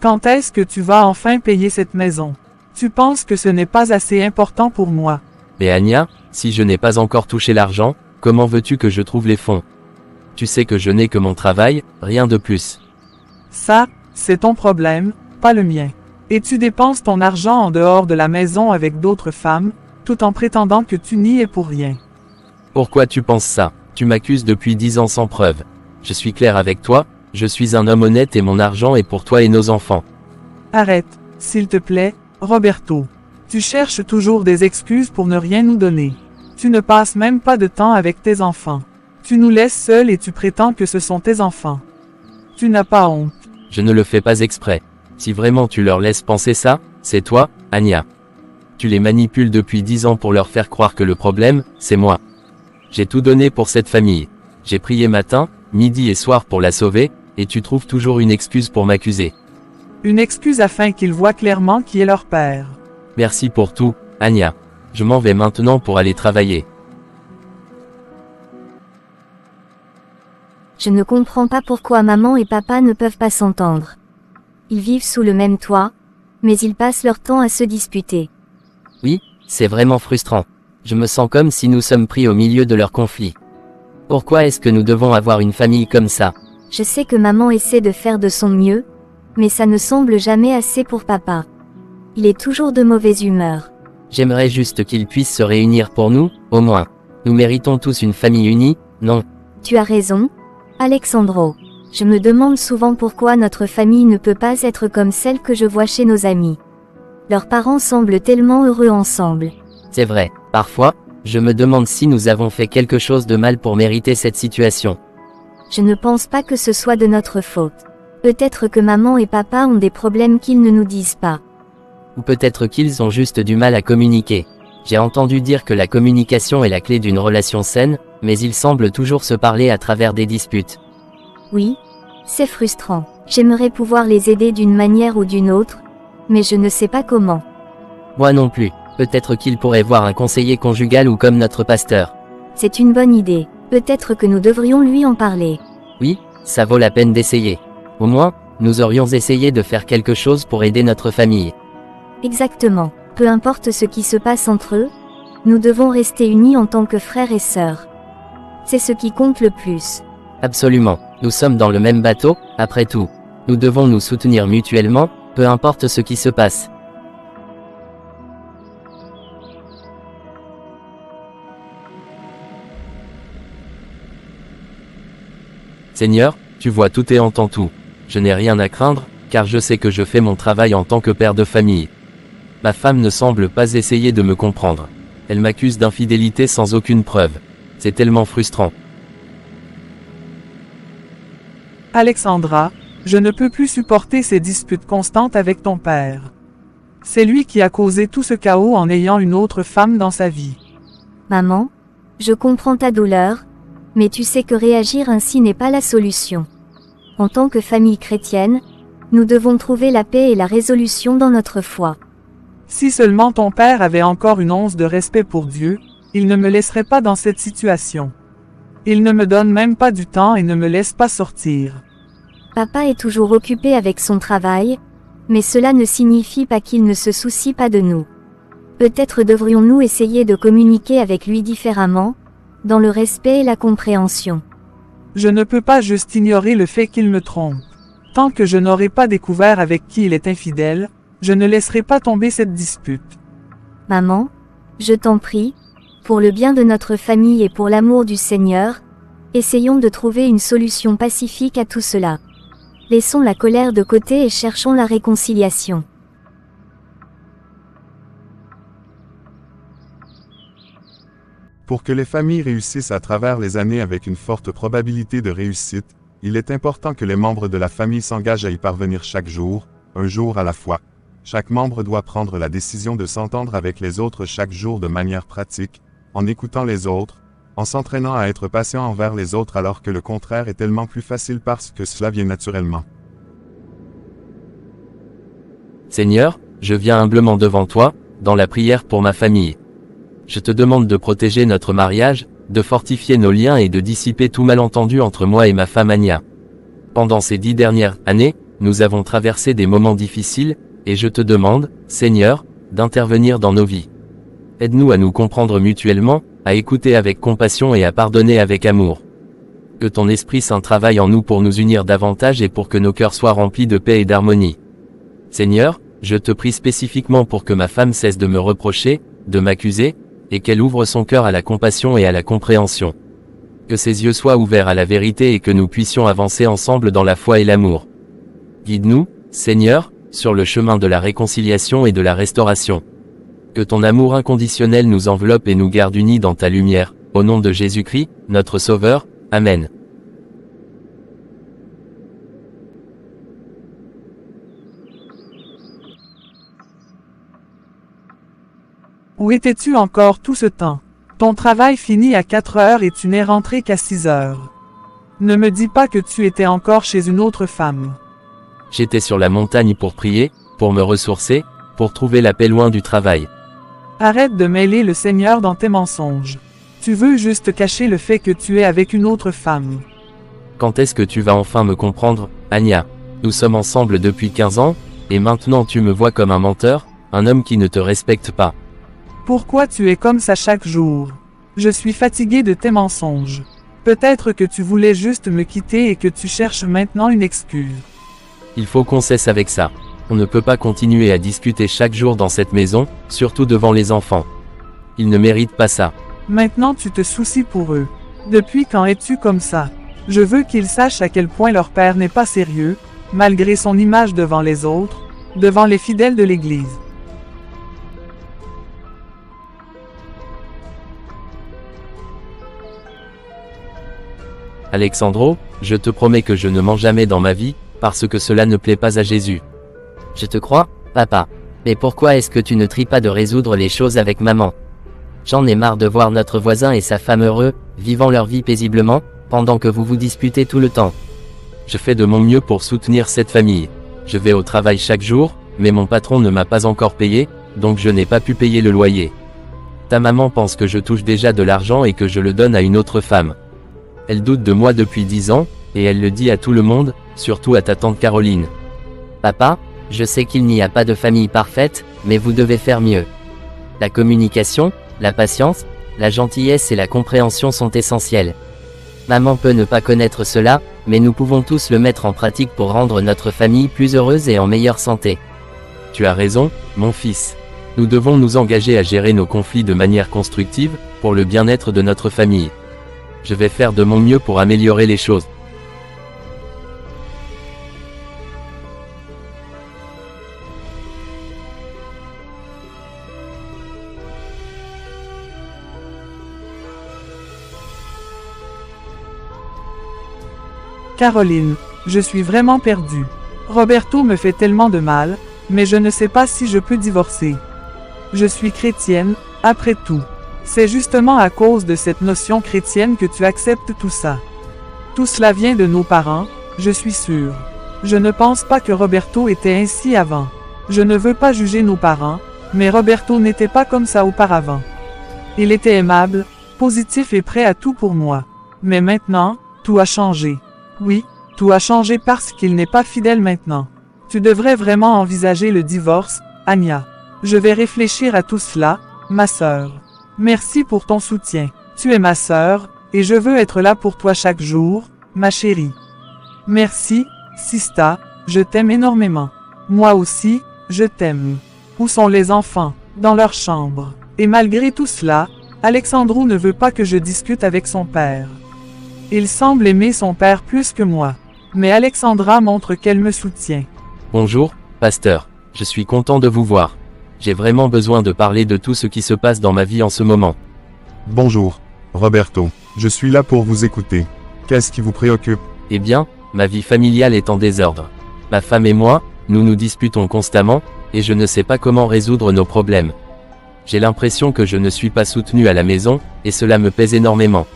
Quand est-ce que tu vas enfin payer cette maison? Tu penses que ce n'est pas assez important pour moi? Mais Anya, si je n'ai pas encore touché l'argent, comment veux-tu que je trouve les fonds? Tu sais que je n'ai que mon travail, rien de plus. Ça, c'est ton problème, pas le mien. Et tu dépenses ton argent en dehors de la maison avec d'autres femmes, tout en prétendant que tu n'y es pour rien. Pourquoi tu penses ça? Tu m'accuses depuis 10 ans sans preuve. Je suis clair avec toi, je suis un homme honnête et mon argent est pour toi et nos enfants. Arrête, s'il te plaît, Roberto. Tu cherches toujours des excuses pour ne rien nous donner. Tu ne passes même pas de temps avec tes enfants. Tu nous laisses seuls et tu prétends que ce sont tes enfants. Tu n'as pas honte. Je ne le fais pas exprès. Si vraiment tu leur laisses penser ça, c'est toi, Anya. Tu les manipules depuis 10 ans pour leur faire croire que le problème, c'est moi. J'ai tout donné pour cette famille. J'ai prié matin, midi et soir pour la sauver, et tu trouves toujours une excuse pour m'accuser. Une excuse afin qu'ils voient clairement qui est leur père. Merci pour tout, Anya. Je m'en vais maintenant pour aller travailler. Je ne comprends pas pourquoi maman et papa ne peuvent pas s'entendre. Ils vivent sous le même toit, mais ils passent leur temps à se disputer. Oui, c'est vraiment frustrant. Je me sens comme si nous sommes pris au milieu de leur conflit. Pourquoi est-ce que nous devons avoir une famille comme ça? Je sais que maman essaie de faire de son mieux, mais ça ne semble jamais assez pour papa. Il est toujours de mauvaise humeur. J'aimerais juste qu'ils puissent se réunir pour nous, au moins. Nous méritons tous une famille unie, non? Tu as raison, Alexandro. Je me demande souvent pourquoi notre famille ne peut pas être comme celle que je vois chez nos amis. Leurs parents semblent tellement heureux ensemble. C'est vrai, parfois, je me demande si nous avons fait quelque chose de mal pour mériter cette situation. Je ne pense pas que ce soit de notre faute. Peut-être que maman et papa ont des problèmes qu'ils ne nous disent pas. Ou peut-être qu'ils ont juste du mal à communiquer. J'ai entendu dire que la communication est la clé d'une relation saine, mais ils semblent toujours se parler à travers des disputes. Oui, c'est frustrant. J'aimerais pouvoir les aider d'une manière ou d'une autre, mais je ne sais pas comment. Moi non plus. Peut-être qu'ils pourraient voir un conseiller conjugal ou comme notre pasteur. C'est une bonne idée. Peut-être que nous devrions lui en parler. Oui, ça vaut la peine d'essayer. Au moins, nous aurions essayé de faire quelque chose pour aider notre famille. Exactement. Peu importe ce qui se passe entre eux, nous devons rester unis en tant que frères et sœurs. C'est ce qui compte le plus. Absolument. Nous sommes dans le même bateau, après tout. Nous devons nous soutenir mutuellement, peu importe ce qui se passe. Seigneur, tu vois tout et entends tout. Je n'ai rien à craindre, car je sais que je fais mon travail en tant que père de famille. Ma femme ne semble pas essayer de me comprendre. Elle m'accuse d'infidélité sans aucune preuve. C'est tellement frustrant. Alexandra, je ne peux plus supporter ces disputes constantes avec ton père. C'est lui qui a causé tout ce chaos en ayant une autre femme dans sa vie. Maman, je comprends ta douleur, mais tu sais que réagir ainsi n'est pas la solution. En tant que famille chrétienne, nous devons trouver la paix et la résolution dans notre foi. Si seulement ton père avait encore une once de respect pour Dieu, il ne me laisserait pas dans cette situation. Il ne me donne même pas du temps et ne me laisse pas sortir. Papa est toujours occupé avec son travail, mais cela ne signifie pas qu'il ne se soucie pas de nous. Peut-être devrions-nous essayer de communiquer avec lui différemment, dans le respect et la compréhension. Je ne peux pas juste ignorer le fait qu'il me trompe. Tant que je n'aurai pas découvert avec qui il est infidèle, je ne laisserai pas tomber cette dispute. Maman, je t'en prie, pour le bien de notre famille et pour l'amour du Seigneur, essayons de trouver une solution pacifique à tout cela. Laissons la colère de côté et cherchons la réconciliation. Pour que les familles réussissent à travers les années avec une forte probabilité de réussite, il est important que les membres de la famille s'engagent à y parvenir chaque jour, un jour à la fois. Chaque membre doit prendre la décision de s'entendre avec les autres chaque jour de manière pratique, en écoutant les autres, en s'entraînant à être patient envers les autres alors que le contraire est tellement plus facile parce que cela vient naturellement. Seigneur, je viens humblement devant toi, dans la prière pour ma famille. Je te demande de protéger notre mariage, de fortifier nos liens et de dissiper tout malentendu entre moi et ma femme Anya. Pendant ces 10 dernières années, nous avons traversé des moments difficiles, et je te demande, Seigneur, d'intervenir dans nos vies. Aide-nous à nous comprendre mutuellement, à écouter avec compassion et à pardonner avec amour. Que ton Esprit Saint travaille en nous pour nous unir davantage et pour que nos cœurs soient remplis de paix et d'harmonie. Seigneur, je te prie spécifiquement pour que ma femme cesse de me reprocher, de m'accuser, et qu'elle ouvre son cœur à la compassion et à la compréhension. Que ses yeux soient ouverts à la vérité et que nous puissions avancer ensemble dans la foi et l'amour. Guide-nous, Seigneur, sur le chemin de la réconciliation et de la restauration. Que ton amour inconditionnel nous enveloppe et nous garde unis dans ta lumière, au nom de Jésus-Christ, notre Sauveur. Amen. Où étais-tu encore tout ce temps? Ton travail finit à 4 heures et tu n'es rentré qu'à 6 heures. Ne me dis pas que tu étais encore chez une autre femme. J'étais sur la montagne pour prier, pour me ressourcer, pour trouver la paix loin du travail. Arrête de mêler le Seigneur dans tes mensonges. Tu veux juste cacher le fait que tu es avec une autre femme. Quand est-ce que tu vas enfin me comprendre, Anya? Nous sommes ensemble depuis 15 ans, et maintenant tu me vois comme un menteur, un homme qui ne te respecte pas. Pourquoi tu es comme ça chaque jour? Je suis fatigué de tes mensonges. Peut-être que tu voulais juste me quitter et que tu cherches maintenant une excuse. Il faut qu'on cesse avec ça. On ne peut pas continuer à discuter chaque jour dans cette maison, surtout devant les enfants. Ils ne méritent pas ça. Maintenant tu te soucies pour eux. Depuis quand es-tu comme ça? Je veux qu'ils sachent à quel point leur père n'est pas sérieux, malgré son image devant les autres, devant les fidèles de l'Église. Alexandro, je te promets que je ne mens jamais dans ma vie, parce que cela ne plaît pas à Jésus. Je te crois, papa. Mais pourquoi est-ce que tu ne tries pas de résoudre les choses avec maman? J'en ai marre de voir notre voisin et sa femme heureux, vivant leur vie paisiblement, pendant que vous vous disputez tout le temps. Je fais de mon mieux pour soutenir cette famille. Je vais au travail chaque jour, mais mon patron ne m'a pas encore payé, donc je n'ai pas pu payer le loyer. Ta maman pense que je touche déjà de l'argent et que je le donne à une autre femme. Elle doute de moi depuis 10 ans, et elle le dit à tout le monde, surtout à ta tante Caroline. Papa, je sais qu'il n'y a pas de famille parfaite, mais vous devez faire mieux. La communication, la patience, la gentillesse et la compréhension sont essentielles. Maman peut ne pas connaître cela, mais nous pouvons tous le mettre en pratique pour rendre notre famille plus heureuse et en meilleure santé. Tu as raison, mon fils. Nous devons nous engager à gérer nos conflits de manière constructive, pour le bien-être de notre famille. Je vais faire de mon mieux pour améliorer les choses. Caroline, je suis vraiment perdue. Roberto me fait tellement de mal, mais je ne sais pas si je peux divorcer. Je suis chrétienne, après tout. C'est justement à cause de cette notion chrétienne que tu acceptes tout ça. Tout cela vient de nos parents, je suis sûre. Je ne pense pas que Roberto était ainsi avant. Je ne veux pas juger nos parents, mais Roberto n'était pas comme ça auparavant. Il était aimable, positif et prêt à tout pour moi. Mais maintenant, tout a changé. Oui, tout a changé parce qu'il n'est pas fidèle maintenant. Tu devrais vraiment envisager le divorce, Anya. Je vais réfléchir à tout cela, ma sœur. Merci pour ton soutien. Tu es ma sœur, et je veux être là pour toi chaque jour, ma chérie. Merci, Sista, je t'aime énormément. Moi aussi, je t'aime. Où sont les enfants? Dans leur chambre. Et malgré tout cela, Alexandro ne veut pas que je discute avec son père. Il semble aimer son père plus que moi. Mais Alexandra montre qu'elle me soutient. Bonjour, pasteur. Je suis content de vous voir. J'ai vraiment besoin de parler de tout ce qui se passe dans ma vie en ce moment. Bonjour, Roberto. Je suis là pour vous écouter. Qu'est-ce qui vous préoccupe? Eh bien, ma vie familiale est en désordre. Ma femme et moi, nous nous disputons constamment, et je ne sais pas comment résoudre nos problèmes. J'ai l'impression que je ne suis pas soutenu à la maison, et cela me pèse énormément.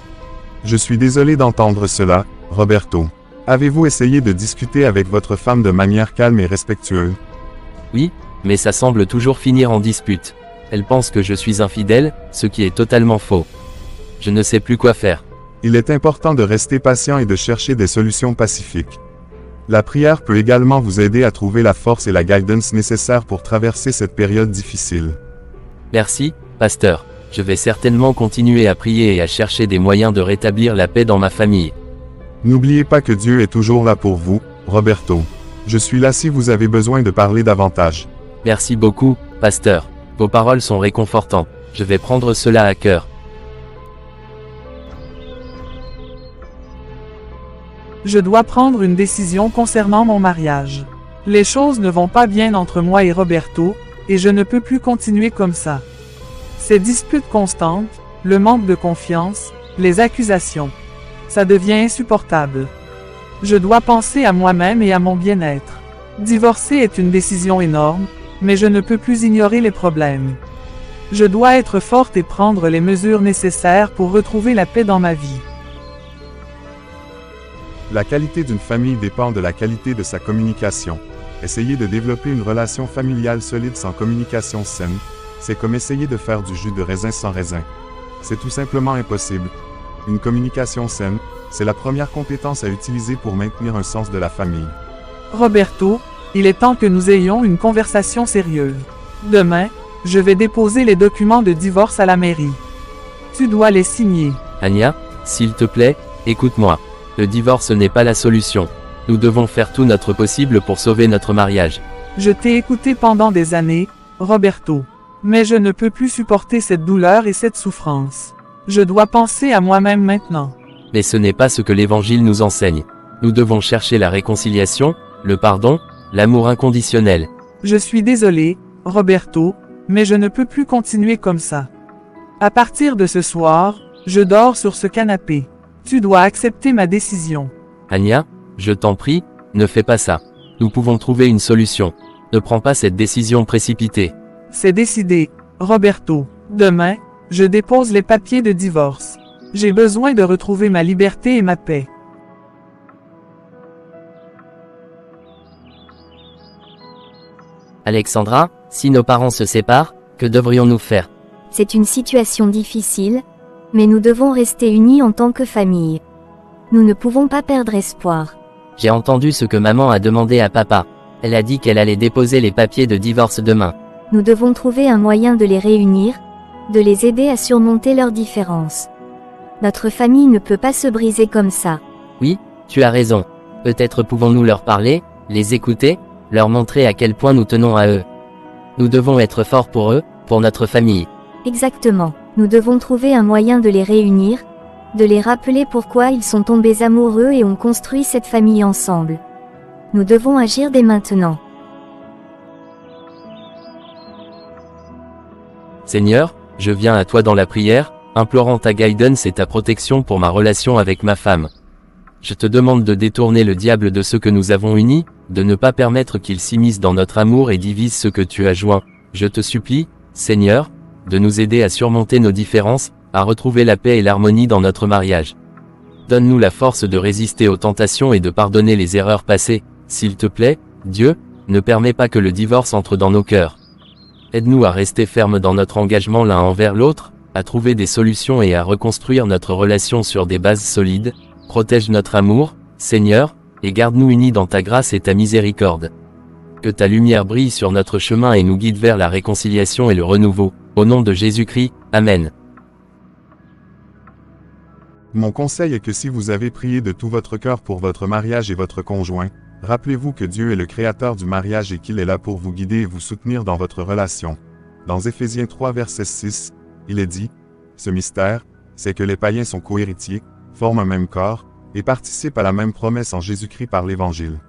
Je suis désolé d'entendre cela, Roberto. Avez-vous essayé de discuter avec votre femme de manière calme et respectueuse? Oui, mais ça semble toujours finir en dispute. Elle pense que je suis infidèle, ce qui est totalement faux. Je ne sais plus quoi faire. Il est important de rester patient et de chercher des solutions pacifiques. La prière peut également vous aider à trouver la force et la guidance nécessaires pour traverser cette période difficile. Merci, pasteur. Je vais certainement continuer à prier et à chercher des moyens de rétablir la paix dans ma famille. N'oubliez pas que Dieu est toujours là pour vous, Roberto. Je suis là si vous avez besoin de parler davantage. Merci beaucoup, pasteur. Vos paroles sont réconfortantes. Je vais prendre cela à cœur. Je dois prendre une décision concernant mon mariage. Les choses ne vont pas bien entre moi et Roberto, et je ne peux plus continuer comme ça. Ces disputes constantes, le manque de confiance, les accusations. Ça devient insupportable. Je dois penser à moi-même et à mon bien-être. Divorcer est une décision énorme, mais je ne peux plus ignorer les problèmes. Je dois être forte et prendre les mesures nécessaires pour retrouver la paix dans ma vie. La qualité d'une famille dépend de la qualité de sa communication. Essayer de développer une relation familiale solide sans communication saine, c'est comme essayer de faire du jus de raisin sans raisin. C'est tout simplement impossible. Une communication saine, c'est la première compétence à utiliser pour maintenir un sens de la famille. Roberto, il est temps que nous ayons une conversation sérieuse. Demain, je vais déposer les documents de divorce à la mairie. Tu dois les signer. Anya, s'il te plaît, écoute-moi. Le divorce n'est pas la solution. Nous devons faire tout notre possible pour sauver notre mariage. Je t'ai écouté pendant des années, Roberto. Mais je ne peux plus supporter cette douleur et cette souffrance. Je dois penser à moi-même maintenant. Mais ce n'est pas ce que l'Évangile nous enseigne. Nous devons chercher la réconciliation, le pardon, l'amour inconditionnel. Je suis désolé, Roberto, mais je ne peux plus continuer comme ça. À partir de ce soir, je dors sur ce canapé. Tu dois accepter ma décision. Anya, je t'en prie, ne fais pas ça. Nous pouvons trouver une solution. Ne prends pas cette décision précipitée. C'est décidé, Roberto. Demain, je dépose les papiers de divorce. J'ai besoin de retrouver ma liberté et ma paix. Alexandra, si nos parents se séparent, que devrions-nous faire? C'est une situation difficile, mais nous devons rester unis en tant que famille. Nous ne pouvons pas perdre espoir. J'ai entendu ce que maman a demandé à papa. Elle a dit qu'elle allait déposer les papiers de divorce demain. Nous devons trouver un moyen de les réunir, de les aider à surmonter leurs différences. Notre famille ne peut pas se briser comme ça. Oui, tu as raison. Peut-être pouvons-nous leur parler, les écouter, leur montrer à quel point nous tenons à eux. Nous devons être forts pour eux, pour notre famille. Exactement. Nous devons trouver un moyen de les réunir, de les rappeler pourquoi ils sont tombés amoureux et ont construit cette famille ensemble. Nous devons agir dès maintenant. Seigneur, je viens à toi dans la prière, implorant ta guidance et ta protection pour ma relation avec ma femme. Je te demande de détourner le diable de ce que nous avons uni, de ne pas permettre qu'il s'immisce dans notre amour et divise ce que tu as joint. Je te supplie, Seigneur, de nous aider à surmonter nos différences, à retrouver la paix et l'harmonie dans notre mariage. Donne-nous la force de résister aux tentations et de pardonner les erreurs passées, s'il te plaît, Dieu, ne permets pas que le divorce entre dans nos cœurs. Aide-nous à rester fermes dans notre engagement l'un envers l'autre, à trouver des solutions et à reconstruire notre relation sur des bases solides. Protège notre amour, Seigneur, et garde-nous unis dans ta grâce et ta miséricorde. Que ta lumière brille sur notre chemin et nous guide vers la réconciliation et le renouveau. Au nom de Jésus-Christ, Amen. Mon conseil est que si vous avez prié de tout votre cœur pour votre mariage et votre conjoint, rappelez-vous que Dieu est le créateur du mariage et qu'il est là pour vous guider et vous soutenir dans votre relation. Dans Éphésiens 3 verset 6, il est dit, « Ce mystère, c'est que les païens sont cohéritiers, forment un même corps, et participent à la même promesse en Jésus-Christ par l'Évangile. »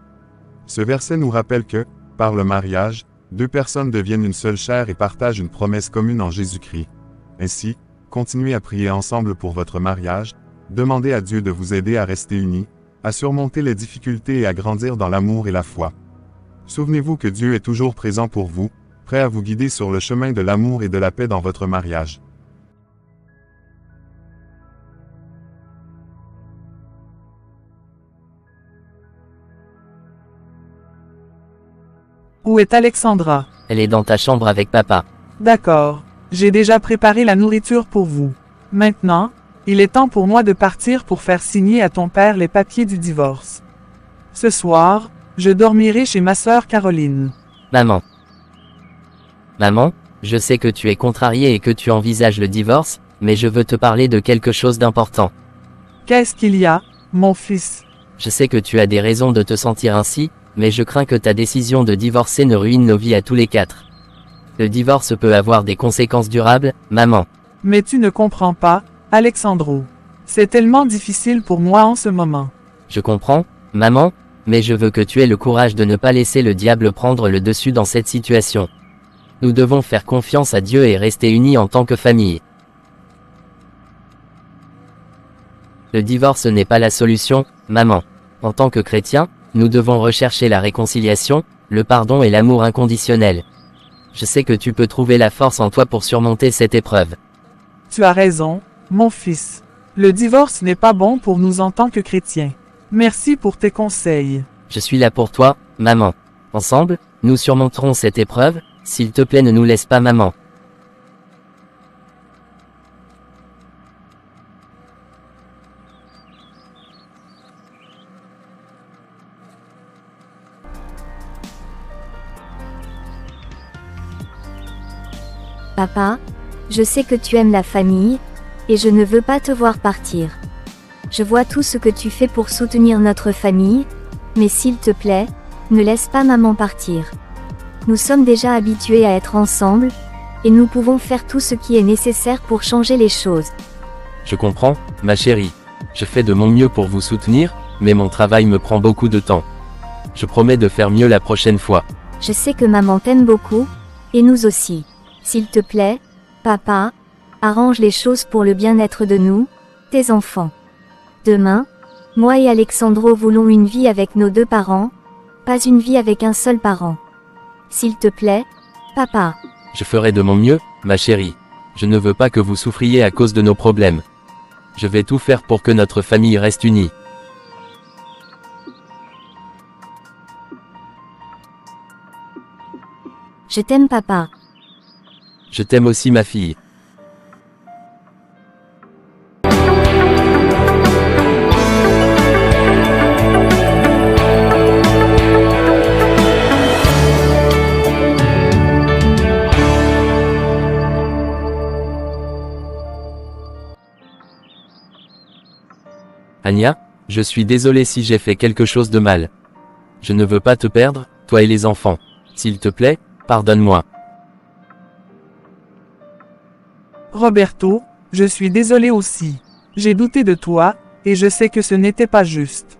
Ce verset nous rappelle que, par le mariage, deux personnes deviennent une seule chair et partagent une promesse commune en Jésus-Christ. Ainsi, continuez à prier ensemble pour votre mariage, demandez à Dieu de vous aider à rester unis, à surmonter les difficultés et à grandir dans l'amour et la foi. Souvenez-vous que Dieu est toujours présent pour vous, prêt à vous guider sur le chemin de l'amour et de la paix dans votre mariage. Où est Alexandra? Elle est dans ta chambre avec papa. D'accord. J'ai déjà préparé la nourriture pour vous. Maintenant, il est temps pour moi de partir pour faire signer à ton père les papiers du divorce. Ce soir, je dormirai chez ma sœur Caroline. Maman. Maman, je sais que tu es contrariée et que tu envisages le divorce, mais je veux te parler de quelque chose d'important. Qu'est-ce qu'il y a, mon fils? Je sais que tu as des raisons de te sentir ainsi, mais je crains que ta décision de divorcer ne ruine nos vies à tous les quatre. Le divorce peut avoir des conséquences durables, maman. Mais tu ne comprends pas, Alexandro. C'est tellement difficile pour moi en ce moment. Je comprends, maman, mais je veux que tu aies le courage de ne pas laisser le diable prendre le dessus dans cette situation. Nous devons faire confiance à Dieu et rester unis en tant que famille. Le divorce n'est pas la solution, maman. En tant que chrétiens, nous devons rechercher la réconciliation, le pardon et l'amour inconditionnel. Je sais que tu peux trouver la force en toi pour surmonter cette épreuve. Tu as raison, mon fils. Le divorce n'est pas bon pour nous en tant que chrétiens. Merci pour tes conseils. Je suis là pour toi, maman. Ensemble, nous surmonterons cette épreuve, s'il te plaît ne nous laisse pas maman. Papa, je sais que tu aimes la famille, et je ne veux pas te voir partir. Je vois tout ce que tu fais pour soutenir notre famille, mais s'il te plaît, ne laisse pas maman partir. Nous sommes déjà habitués à être ensemble, et nous pouvons faire tout ce qui est nécessaire pour changer les choses. Je comprends, ma chérie. Je fais de mon mieux pour vous soutenir, mais mon travail me prend beaucoup de temps. Je promets de faire mieux la prochaine fois. Je sais que maman t'aime beaucoup, et nous aussi. S'il te plaît, papa, arrange les choses pour le bien-être de nous, tes enfants. Demain, moi et Alexandro voulons une vie avec nos deux parents, pas une vie avec un seul parent. S'il te plaît, papa. Je ferai de mon mieux, ma chérie. Je ne veux pas que vous souffriez à cause de nos problèmes. Je vais tout faire pour que notre famille reste unie. Je t'aime papa. Je t'aime aussi ma fille. Anya, je suis désolé si j'ai fait quelque chose de mal. Je ne veux pas te perdre, toi et les enfants. S'il te plaît, pardonne-moi. Roberto, je suis désolé aussi. J'ai douté de toi, et je sais que ce n'était pas juste.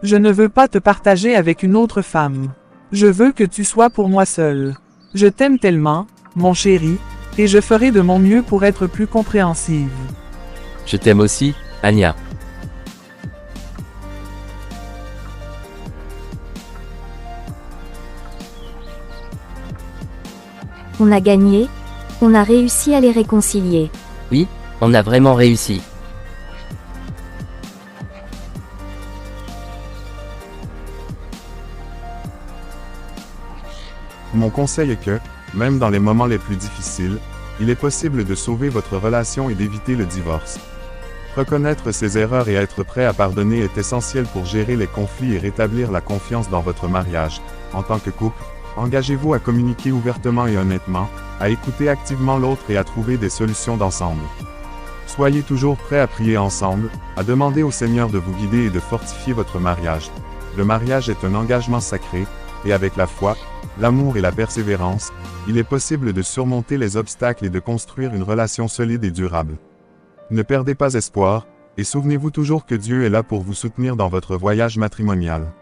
Je ne veux pas te partager avec une autre femme. Je veux que tu sois pour moi seul. Je t'aime tellement, mon chéri, et je ferai de mon mieux pour être plus compréhensive. Je t'aime aussi, Anya. On a gagné, on a réussi à les réconcilier. Oui, on a vraiment réussi. Mon conseil est que, même dans les moments les plus difficiles, il est possible de sauver votre relation et d'éviter le divorce. Reconnaître ses erreurs et être prêt à pardonner est essentiel pour gérer les conflits et rétablir la confiance dans votre mariage. En tant que couple, engagez-vous à communiquer ouvertement et honnêtement, à écouter activement l'autre et à trouver des solutions d'ensemble. Soyez toujours prêts à prier ensemble, à demander au Seigneur de vous guider et de fortifier votre mariage. Le mariage est un engagement sacré, et avec la foi, l'amour et la persévérance, il est possible de surmonter les obstacles et de construire une relation solide et durable. Ne perdez pas espoir, et souvenez-vous toujours que Dieu est là pour vous soutenir dans votre voyage matrimonial.